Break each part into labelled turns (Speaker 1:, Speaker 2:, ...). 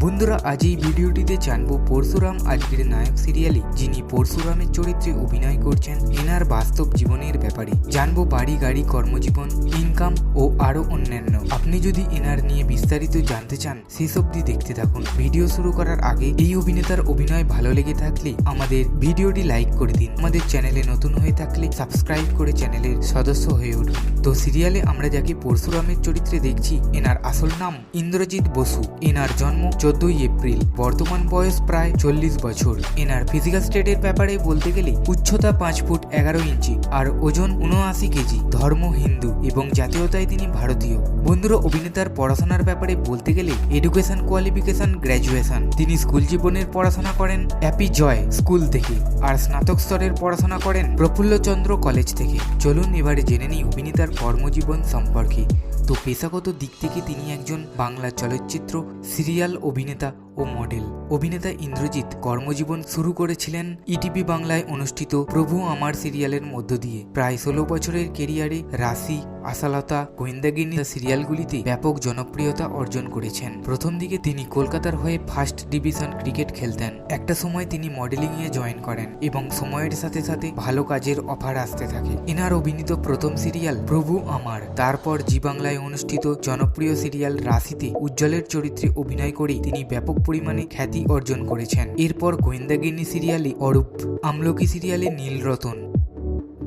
Speaker 1: বন্ধুরা, আজ এই ভিডিওটিতে জানবো পরশুরাম আজকের নায়ক সিরিয়ালে যিনি পরশুরামের চরিত্রে অভিনয় করছেন এনার বাস্তব জীবনের ব্যাপারে। জানবো বাড়ি, গাড়ি, কর্মজীবন, ইনকাম ও আরো অন্যান্য। আপনি যদি এনার নিয়ে বিস্তারিত জানতে চান শেষ অবধি দেখতে থাকুন। ভিডিও শুরু করার আগে এই অভিনেতার অভিনয় ভালো লেগে থাকলে আমাদের ভিডিওটি লাইক করে দিন। আমাদের চ্যানেলে নতুন হয়ে থাকলে সাবস্ক্রাইব করে চ্যানেলের সদস্য হয়ে উঠুন। তো সিরিয়ালে আমরা যাকে পরশুরামের চরিত্রে দেখছি এনার আসল নাম ইন্দ্রজিৎ বসু। এনার জন্ম 14ই এপ্রিল, বর্তমান বয়স প্রায় 40 বছর। এনার ফিজিক্যাল স্টেটের ব্যাপারে বলতে গেলে উচ্চতা 5 ফুট 11 ইঞ্চি আর ওজন 79 কেজি। ধর্ম হিন্দু এবং জাতীয়তায় তিনি ভারতীয়। বন্ধুরা, অভিনেতার পড়াশোনার ব্যাপারে বলতে গেলে এডুকেশন কোয়ালিফিকেশন গ্র্যাজুয়েশন। তিনি স্কুল জীবনের পড়াশোনা করেন হ্যাপি জয় স্কুল থেকে আর স্নাতক স্তরের পড়াশোনা করেন প্রফুল্লচন্দ্র কলেজ থেকে। চলুন এবারে জেনে নিই অভিনেতার কর্মজীবন সম্পর্কে। তো পেশাগত দিক থেকে তিনি একজন বাংলা চলচ্চিত্র, সিরিয়াল অভিনেতা ও মডেল। অভিনেতা ইন্দ্রজিৎ কর্মজীবন শুরু করেছিলেন ইটিভি বাংলায় অনুষ্ঠিত প্রভু আমার সিরিয়ালের মধ্য দিয়ে। প্রায় 16 বছরের কেরিয়ারে রাশি, আশালতা, গোয়েন্দাগিন্নি সিরিয়ালগুলিতে ব্যাপক জনপ্রিয়তা অর্জন করেছেন। প্রথম দিকে তিনি কলকাতার হয়ে ফার্স্ট ডিভিশন ক্রিকেট খেলতেন। একটা সময় তিনি মডেলিং এ জয়েন করেন এবং সময়ের সাথে সাথে ভালো কাজের অফার আসতে থাকে। এনার অভিনীত প্রথম সিরিয়াল প্রভু আমার, তারপর জি বাংলায় অনুষ্ঠিত জনপ্রিয় সিরিয়াল রাশিতে উজ্জ্বলের চরিত্রে অভিনয় করে তিনি ব্যাপক পরিমাণে খ্যাতি অর্জন করেছেন। এরপর গোয়েন্দাগিন্নি সিরিয়ালে অরূপ, আমলকি সিরিয়ালে নীলরতন,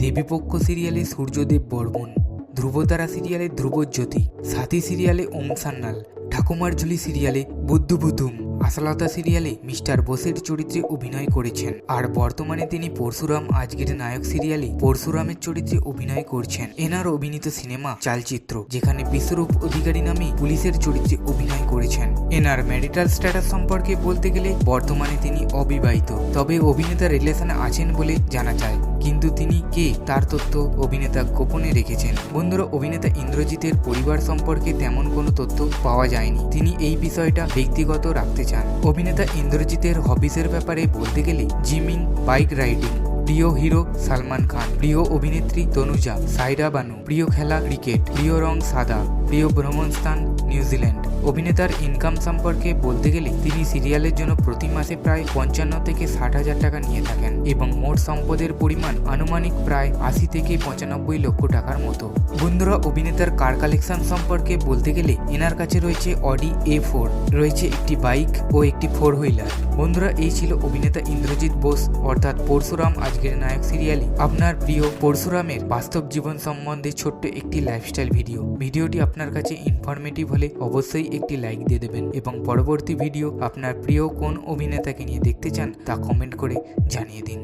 Speaker 1: দেবীপক্ষ সিরিয়ালে সূর্যদেব বর্মন, ধ্রুবতারা সিরিয়ালে ধ্রুবজ্যোতি, সাথী সিরিয়ালে ওম সান্যাল, ঠাকুমার ঝুলি সিরিয়ালে বুদ্ধবুধুম, আশালতা সিরিয়ালে মিস্টার বোসের চরিত্রে অভিনয় করেছেন। আর বর্তমানে তিনি পরশুরাম আজকের নায়ক সিরিয়ালে পরশুরামের চরিত্রে অভিনয় করছেন। এনার অভিনীত সিনেমা চালচিত্র যেখানে বিশ্বরূপ অধিকারী নামে পুলিশের চরিত্রে অভিনয় করেছেন। এনার ম্যারিটাল স্ট্যাটাস সম্পর্কে বলতে গেলে বর্তমানে তিনি অবিবাহিত, তবে অভিনেতা রিলেশনে আছেন বলে জানা যায়, কিন্তু তিনি কে তার তথ্য অভিনেতা গোপনে রেখেছেন। বন্ধুরা, অভিনেতা ইন্দ্রজিতের পরিবার সম্পর্কে তেমন কোনো তথ্য পাওয়া যায়নি। তিনি এই বিষয়টা ব্যক্তিগত রাখতে চান। অভিনেতা ইন্দ্রজিতের হবিসের ব্যাপারে বলতে গেলে জিমিং, বাইক রাইডিং, প্রিয় হিরো সালমান খান, প্রিয় অভিনেত্রী তনুজা, সাইরা বানু, প্রিয় খেলা ক্রিকেট, প্রিয় রং সাদা, প্রিয় ভ্রমণ স্থান নিউজিল্যান্ড। অভিনেতার ইনকাম সম্পর্কে বলতে গেলে তিনি সিরিয়ালের জন্য প্রতি মাসে প্রায় 55 থেকে 60,000 টাকা নিয়ে থাকেন এবং মোট সম্পদের পরিমাণ আনুমানিক প্রায় 80 থেকে 95 লক্ষ টাকার মতো। বন্ধুরা, অভিনেতার কার কালেকশন সম্পর্কে বলতে গেলে এনার কাছে রয়েছে অডি A4, রয়েছে একটি বাইক ও একটি 4 হুইলার। বন্ধুরা, এই ছিল অভিনেতা ইন্দ্রজিৎ বোস অর্থাৎ পরশুরাম আজকের নায়ক সিরিয়ালে আপনার প্রিয় পরশুরামের বাস্তব জীবন সম্বন্ধে ছোট্ট একটি লাইফস্টাইল ভিডিও। ভিডিওটি আপনার কাছে ইনফরমেটিভ হলে অবশ্যই একটি লাইক দিয়ে দেবেন এবং পরবর্তী ভিডিও আপনার প্রিয় কোন অভিনেতাকে নিয়ে দেখতে চান তা কমেন্ট করে জানিয়ে দিন।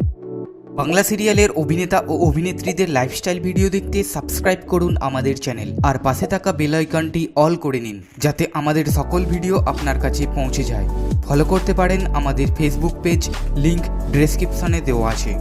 Speaker 1: বাংলা সিরিয়ালের অভিনেতা ও অভিনেত্রীদের লাইফস্টাইল ভিডিও দেখতে সাবস্ক্রাইব করুন আমাদের চ্যানেল আর পাশে থাকা বেল আইকনটি অল করে নিন যাতে আমাদের সকল ভিডিও আপনার কাছে পৌঁছে যায়। ফলো করতে পারেন আমাদের ফেসবুক পেজ, লিংক ডেসক্রিপশনে দেওয়া আছে।